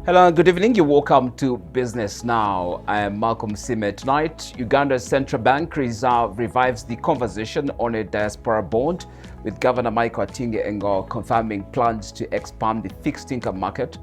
Hello, good evening. You're welcome to Business Now. I am Malcolm Sime. Tonight, Uganda's central bank reserve revives the conversation on a diaspora bond, with Governor Michael Atinge-Engo confirming plans to expand the fixed income market,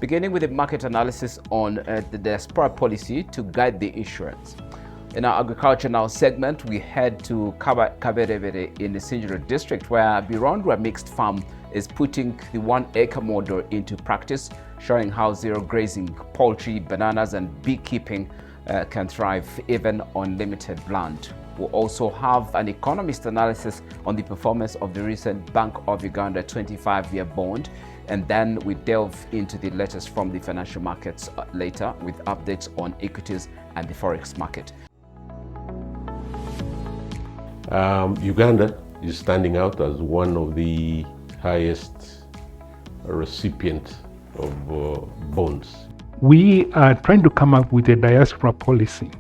beginning with a market analysis on the diaspora policy to guide the issuance. In our Agriculture Now segment, we head to Kaberevere in the Sinjiro district, where Birondwa Mixed Farm is putting the 1 acre model into practice, showing how zero grazing, poultry, bananas and beekeeping can thrive even on limited land. We'll also have an economist analysis on the performance of the recent Bank of Uganda 25-year bond, and then we delve into the latest from the financial markets later with updates on equities and the forex market. Uganda is standing out as one of the highest recipients of bonds. We are trying to come up with a diaspora policy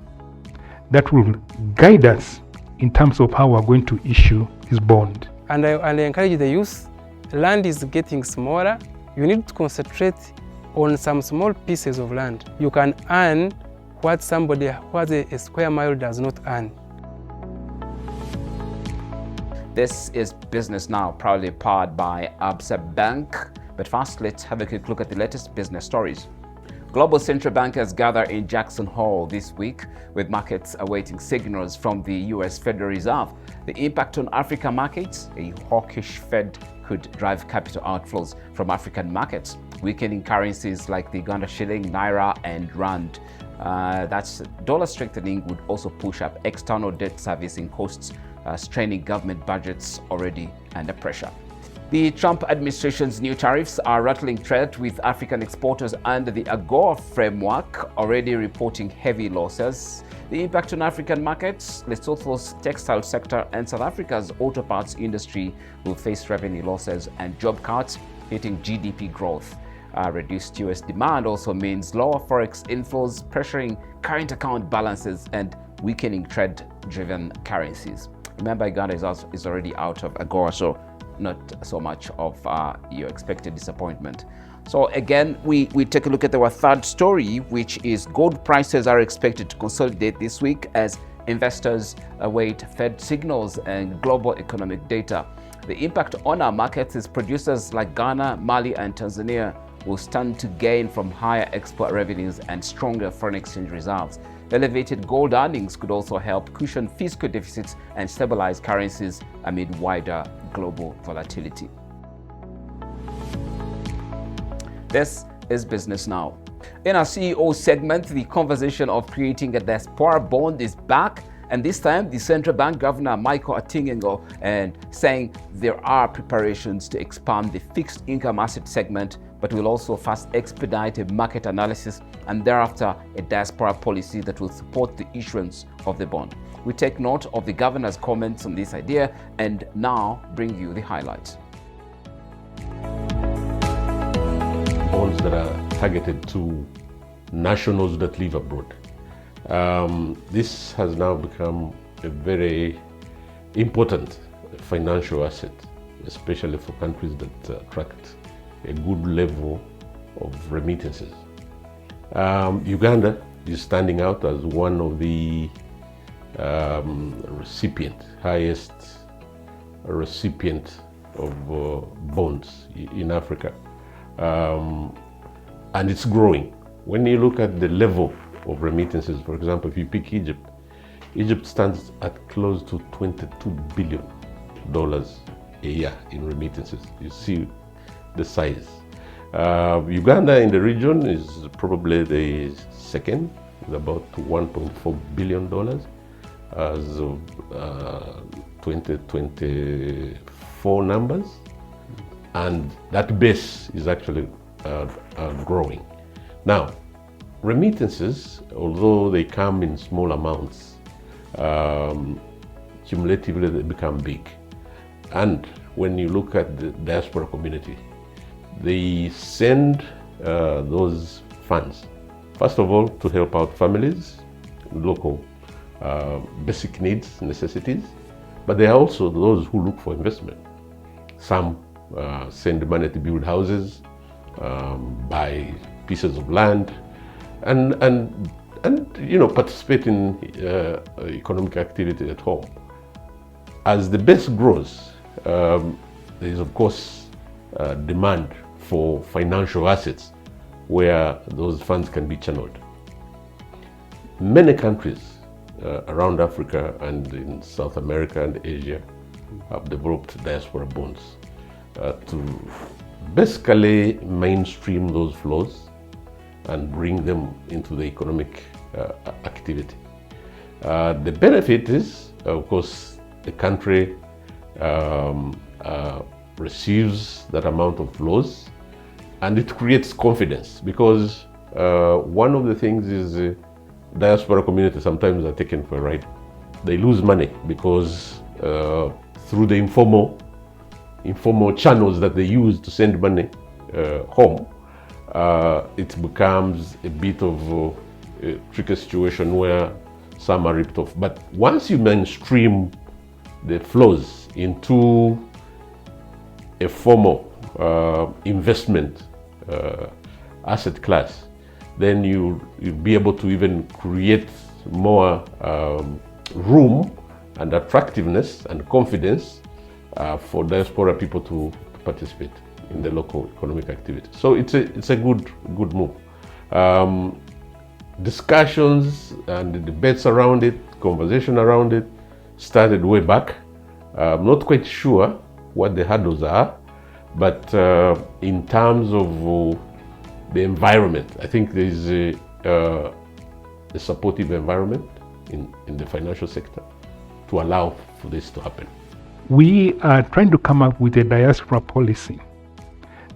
that will guide us in terms of how we're going to issue this bond. And I encourage the youth. Land is getting smaller. You need to concentrate on some small pieces of land. You can earn what somebody who has a square mile does not earn. This is Business Now, proudly powered by Absa Bank. But first, let's have a quick look at the latest business stories. Global central bankers gather in Jackson Hole this week, with markets awaiting signals from the US Federal Reserve. The impact on African markets: a hawkish Fed could drive capital outflows from African markets, weakening currencies like the Uganda shilling, naira and rand. That's dollar strengthening would also push up external debt servicing costs, straining government budgets already under pressure. The Trump administration's new tariffs are rattling trade, with African exporters under the AGOA framework already reporting heavy losses. The impact on African markets: Lesotho's textile sector and South Africa's auto parts industry will face revenue losses and job cuts, hitting GDP growth. Reduced US demand also means lower forex inflows, pressuring current account balances and weakening trade-driven currencies. Remember, Uganda is already out of AGOA, so not so much of your expected disappointment. So again, we take a look at our third story, which is gold prices are expected to consolidate this week as investors await Fed signals and global economic data. The impact on our markets is producers like Ghana, Mali and Tanzania will stand to gain from higher export revenues and stronger foreign exchange reserves. Elevated gold earnings could also help cushion fiscal deficits and stabilize currencies amid wider global volatility. This is Business Now. In our CEO segment, the conversation of creating a diaspora bond is back, and this time the central bank governor Michael Atinge-Engo and saying there are preparations to expand the fixed income asset segment, but will also first expedite a market analysis and thereafter a diaspora policy that will support the issuance of the bond. We take note of the governor's comments on this idea and now bring you the highlights. Bonds that are targeted to nationals that live abroad. This has now become a very important financial asset, especially for countries that attract a good level of remittances. Uganda is standing out as one of the highest recipient of bonds in Africa, and it's growing. When you look at the level of remittances, for example, if you pick Egypt, Egypt stands at close to $22 billion a year in remittances. You see the size. Uganda in the region is probably the second, with about $1.4 billion as of 2024 numbers, and that base is actually growing. Now, remittances, although they come in small amounts, cumulatively they become big. And when you look at the diaspora community, they send those funds, first of all, to help out families, local basic needs, necessities, but there are also those who look for investment. Some send money to build houses, buy pieces of land, and participate in economic activity at home. As the base grows, there is of course demand for financial assets where those funds can be channeled. Many countries around Africa and in South America and Asia have developed diaspora bonds to basically mainstream those flows and bring them into the economic activity. The benefit is, of course, the country receives that amount of flows, and it creates confidence, because one of the things is diaspora community sometimes are taken for a ride. They lose money because through the informal channels that they use to send money home, it becomes a bit of a tricky situation where some are ripped off. But once you mainstream the flows into a formal investment asset class, then you'll be able to even create more room and attractiveness and confidence for diaspora people to participate in the local economic activity. So it's a good move. Discussions and the debates around it, conversation around it started way back. I'm not quite sure what the hurdles are, but in terms of the environment, I think there is a supportive environment in the financial sector to allow for this to happen. We are trying to come up with a diaspora policy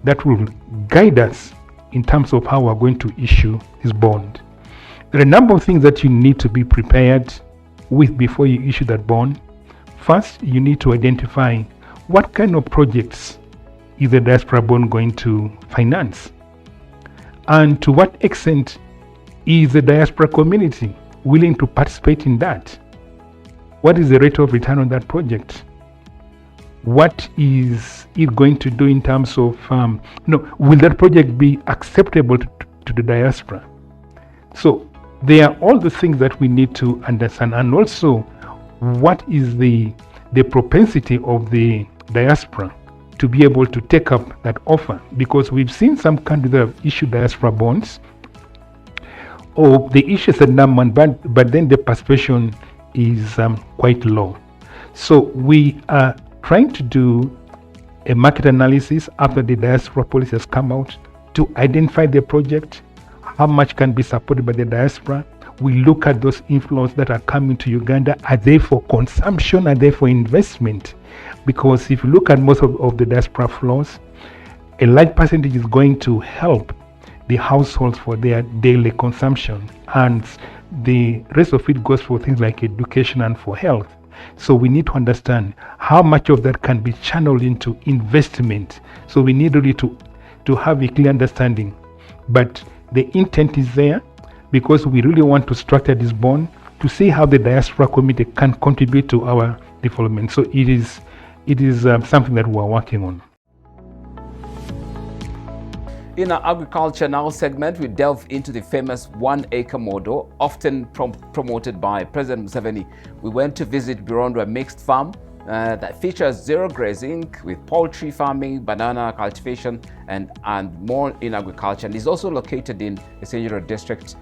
that will guide us in terms of how we're going to issue this bond. There are a number of things that you need to be prepared with before you issue that bond. First, you need to identify what kind of projects is the diaspora bond going to finance, and to what extent is the diaspora community willing to participate in that. What is the rate of return on that project? What is it going to do in terms of, will that project be acceptable to the diaspora? So there are all the things that we need to understand, and also what is the propensity of the diaspora to be able to take up that offer, because we've seen some countries that have issued diaspora bonds, or they issue a certain amount, but then the participation is quite low. So we are trying to do a market analysis after the diaspora policy has come out to identify the project, how much can be supported by the diaspora. We look at those inflows that are coming to Uganda. Are they for consumption? Are they for investment? Because if you look at most of the diaspora flows, a large percentage is going to help the households for their daily consumption, and the rest of it goes for things like education and for health. So we need to understand how much of that can be channeled into investment. So we need really to have a clear understanding. But the intent is there, because we really want to structure this bond to see how the diaspora community can contribute to our development. So it is something that we're working on. In our Agriculture Now segment, we delve into the famous 1 acre model, often promoted by President Museveni. We went to visit Birondwa Mixed Farm that features zero grazing with poultry farming, banana cultivation, and more in agriculture, and is also located in Essential District.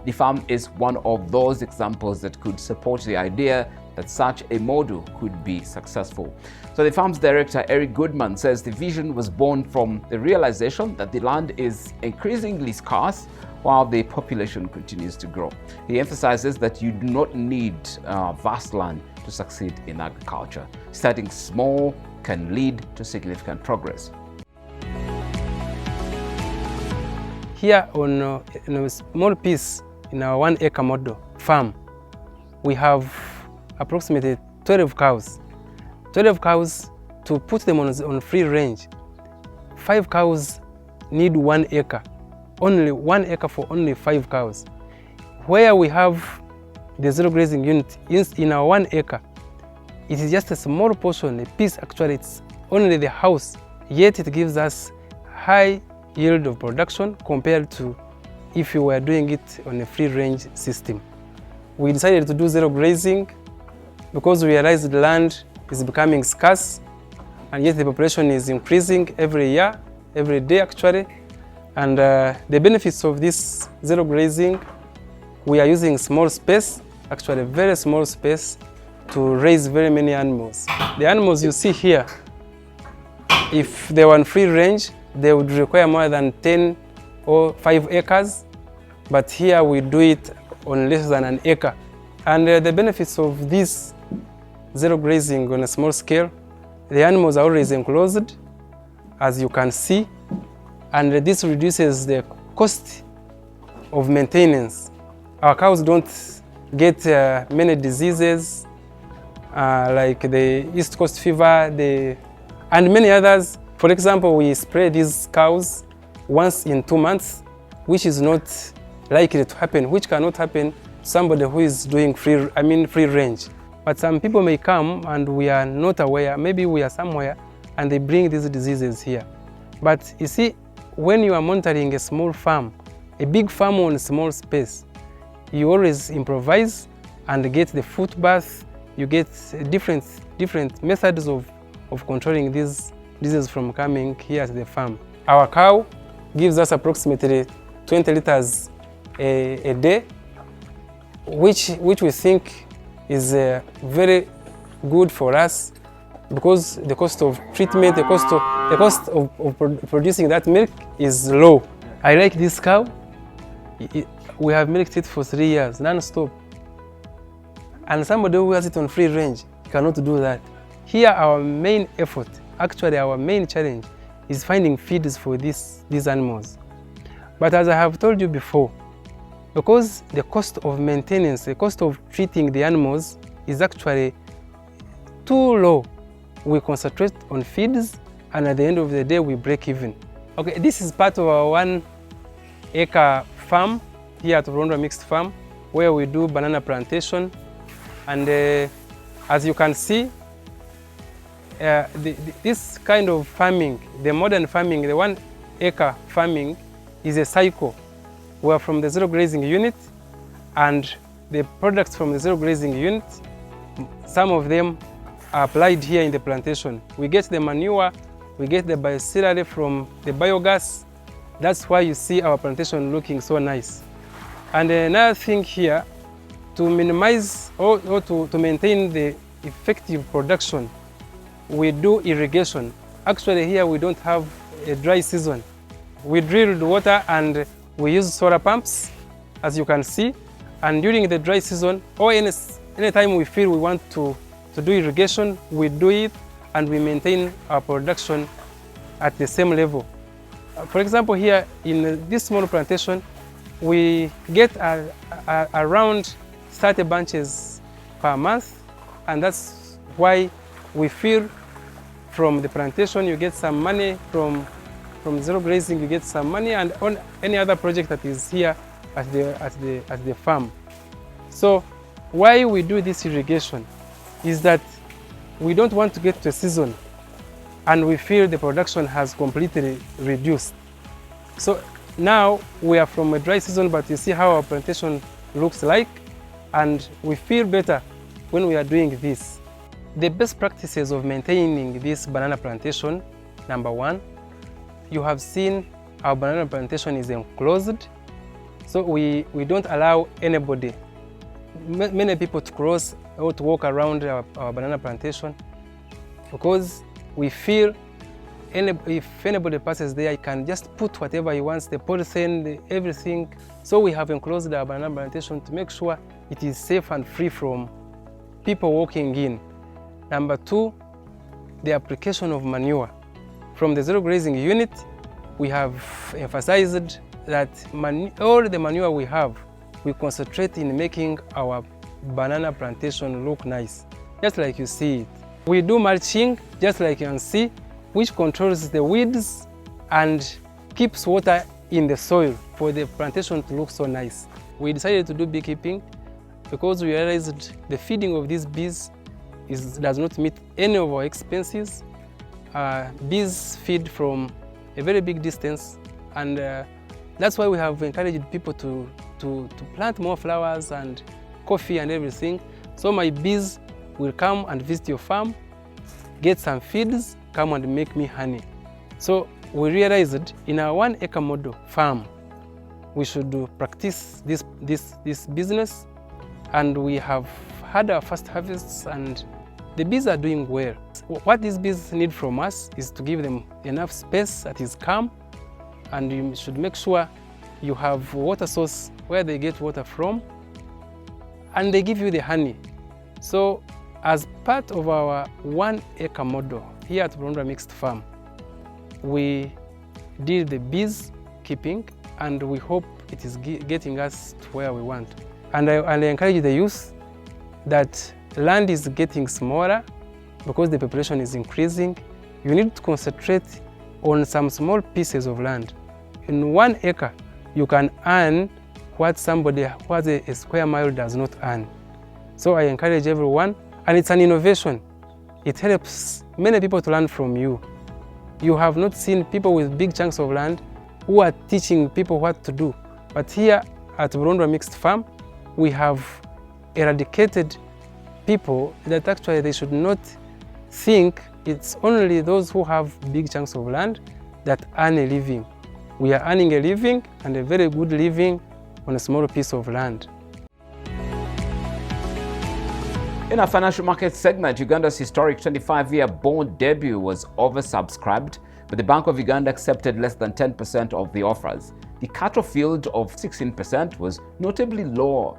The farm is one of those examples that could support the idea that such a model could be successful. So the farm's director, Eric Goodman, says the vision was born from the realization that the land is increasingly scarce while the population continues to grow. He emphasizes that you do not need vast land to succeed in agriculture. Starting small can lead to significant progress. Here on a small piece in our 1 acre model farm, we have approximately 12 cows. 12 cows, to put them on free range, 5 cows need 1 acre. Only 1 acre for only 5 cows. Where we have the zero grazing unit in our 1 acre, it is just a small portion, a piece actually, it's only the house, yet it gives us high yield of production compared to if you were doing it on a free-range system. We decided to do zero grazing because we realized the land is becoming scarce, and yet the population is increasing every year, every day actually. And the benefits of this zero grazing, we are using small space, actually very small space, to raise very many animals. The animals you see here, if they were on free range, they would require more than 10 or 5 acres, but here we do it on less than an acre. And the benefits of this zero grazing on a small scale, the animals are always enclosed, as you can see, and this reduces the cost of maintenance. Our cows don't get many diseases like the East Coast fever and many others. For example, we spray these cows once in 2 months, which is not likely to happen, which cannot happen to somebody who is doing free range. But some people may come and we are not aware, maybe we are somewhere and they bring these diseases here. But you see, when you are monitoring a small farm, a big farm on a small space, you always improvise and get the foot bath, you get different methods of controlling these diseases from coming here to the farm. Our cow gives us approximately 20 liters a day, which we think is very good for us because the cost of treatment, the cost of producing that milk is low. I like this cow. We have milked it for 3 years, non-stop. And somebody who has it on free range cannot do that. Here our main effort, actually our main challenge, is finding feeds for these animals. But as I have told you before, because the cost of maintenance, the cost of treating the animals is actually too low, we concentrate on feeds, and at the end of the day we break even. Okay, this is part of our 1 acre farm here at Rwanda Mixed Farm, where we do banana plantation. And as you can see, this kind of farming, the modern farming, the 1 acre farming, is a cycle. We are from the zero grazing unit, and the products from the zero grazing unit, some of them are applied here in the plantation. We get the manure, we get the biosalary from the biogas. That's why you see our plantation looking so nice. And another thing here, to minimize or to maintain the effective production, we do irrigation. Actually here we don't have a dry season. We drill the water and we use solar pumps, as you can see. And during the dry season, or any time we feel we want to do irrigation, we do it and we maintain our production at the same level. For example, here in this small plantation, we get around 30 bunches per month, and that's why we feel from the plantation you get some money, from zero grazing you get some money, and on any other project that is here at the farm. So why we do this irrigation is that we don't want to get to a season and we feel the production has completely reduced. So now we are from a dry season, but you see how our plantation looks like, and we feel better when we are doing this. The best practices of maintaining this banana plantation, number 1, you have seen our banana plantation is enclosed, so we don't allow anybody, many people, to cross or to walk around our banana plantation, because we feel if anybody passes there, he can just put whatever he wants, the polythene, everything. So we have enclosed our banana plantation to make sure it is safe and free from people walking in. Number 2, the application of manure. From the zero grazing unit, we have emphasized that all the manure we have, we concentrate in making our banana plantation look nice, just like you see it. We do mulching, just like you can see, which controls the weeds and keeps water in the soil for the plantation to look so nice. We decided to do beekeeping because we realized the feeding of these bees does not meet any of our expenses. Bees feed from a very big distance, And that's why we have encouraged people to plant more flowers and coffee and everything. So my bees will come and visit your farm, get some feeds, come and make me honey. So we realized in our 1 acre model farm, we should practice this business, and we have had our first harvests and the bees are doing well. What these bees need from us is to give them enough space that is calm, and you should make sure you have water source where they get water from, and they give you the honey. So as part of our 1 acre model here at Burundwa Mixed Farm, we did the bees keeping, and we hope it is getting us to where we want. And I encourage the youth that land is getting smaller because the population is increasing. You need to concentrate on some small pieces of land. In 1 acre, you can earn what somebody who has a square mile does not earn. So I encourage everyone, and it's an innovation. It helps many people to learn from you. You have not seen people with big chunks of land who are teaching people what to do. But here at Burundwa Mixed Farm, we have eradicated people that actually they should not think it's only those who have big chunks of land that earn a living. We are earning a living, and a very good living, on a small piece of land. In our financial market segment, Uganda's historic 25-year bond debut was oversubscribed, but the Bank of Uganda accepted less than 10% of the offers. The cut-off yield of 16% was notably lower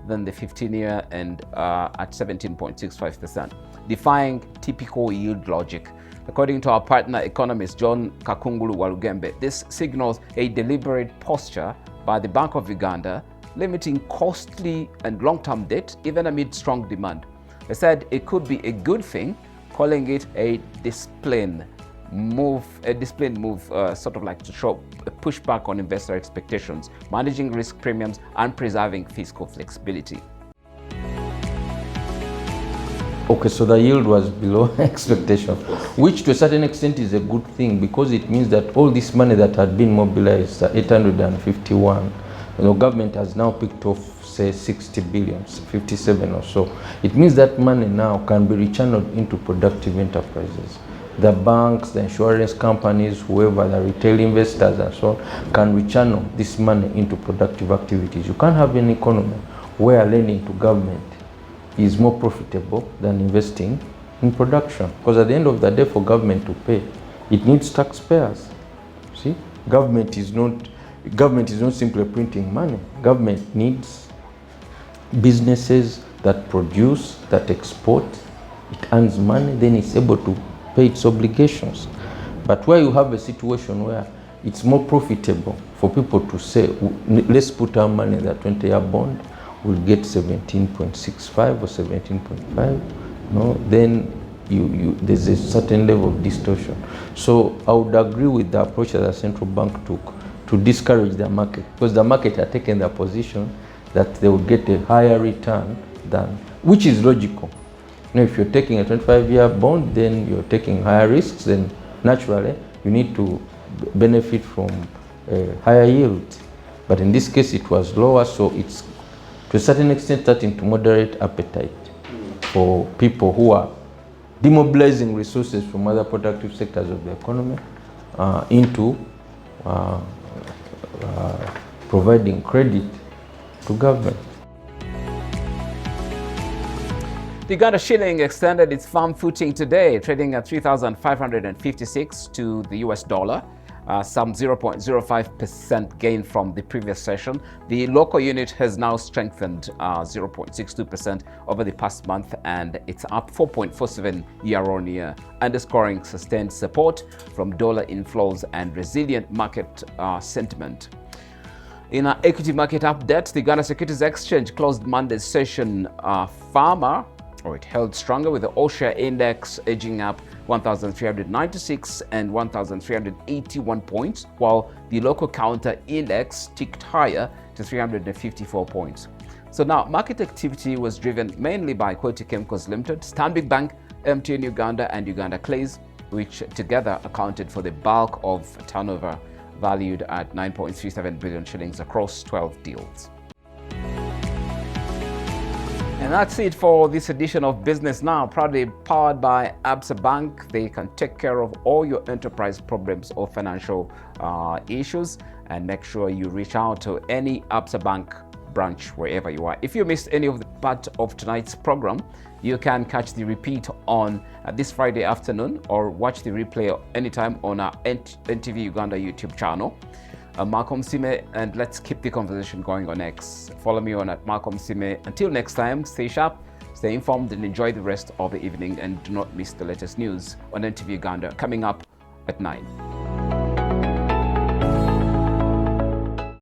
than the 15-year and at 17.65%, defying typical yield logic. According to our partner economist John Kakungulu Walugembe, this signals a deliberate posture by the Bank of Uganda, limiting costly and long-term debt even amid strong demand. They said it could be a good thing, calling it a disciplined move, sort of like to show a pushback on investor expectations, managing risk premiums and preserving fiscal flexibility. Okay, so the yield was below expectation, which to a certain extent is a good thing, because it means that all this money that had been mobilized, 851, government has now picked off, say, 60 billion, 57 or so. It means that money now can be rechanneled into productive enterprises. The banks, the insurance companies, whoever, the retail investors and so on, can rechannel this money into productive activities. You can't have an economy where lending to government is more profitable than investing in production. Because at the end of the day, for government to pay, it needs taxpayers. See, government is not simply printing money. Government needs businesses that produce, that export. It earns money, then it's able to pay its obligations. But where you have a situation where it's more profitable for people to say, let's put our money in that 20-year bond, we'll get 17.65 or 17.5, then there's a certain level of distortion. So I would agree with the approach that the central bank took to discourage the market, because the market had taken the position that they would get a higher return than, which is logical. If you're taking a 25-year bond, then you're taking higher risks, then naturally you need to benefit from a higher yield. But in this case, it was lower, so it's to a certain extent starting to moderate appetite for people who are demobilizing resources from other productive sectors of the economy into providing credit to government. The Uganda shilling extended its firm footing today, trading at 3,556 to the US dollar, some 0.05% gain from the previous session. The local unit has now strengthened 0.62% over the past month, and it's up 4.47 year-on-year, underscoring sustained support from dollar inflows and resilient market sentiment. In our equity market update, the Uganda Securities Exchange closed Monday's session it held stronger, with the all-share index edging up 1,396 and 1,381 points, while the local counter index ticked higher to 354 points. So now, market activity was driven mainly by Quality Chemicals Limited, Stanbic Bank, MTN Uganda and Uganda Clays, which together accounted for the bulk of turnover, valued at 9.37 billion shillings across 12 deals. And that's it for this edition of Business Now, proudly powered by Absa Bank. They can take care of all your enterprise problems or financial issues, and make sure you reach out to any Absa Bank branch wherever you are. If you missed any of the part of tonight's program, you can catch the repeat on this Friday afternoon, or watch the replay anytime on our NTV Uganda YouTube channel. Malcolm Sime, and let's keep the conversation going on X. Follow me on at Malcolm Sime. Until next time, stay sharp, stay informed, and enjoy the rest of the evening, and do not miss the latest news on NTV Uganda coming up at 9.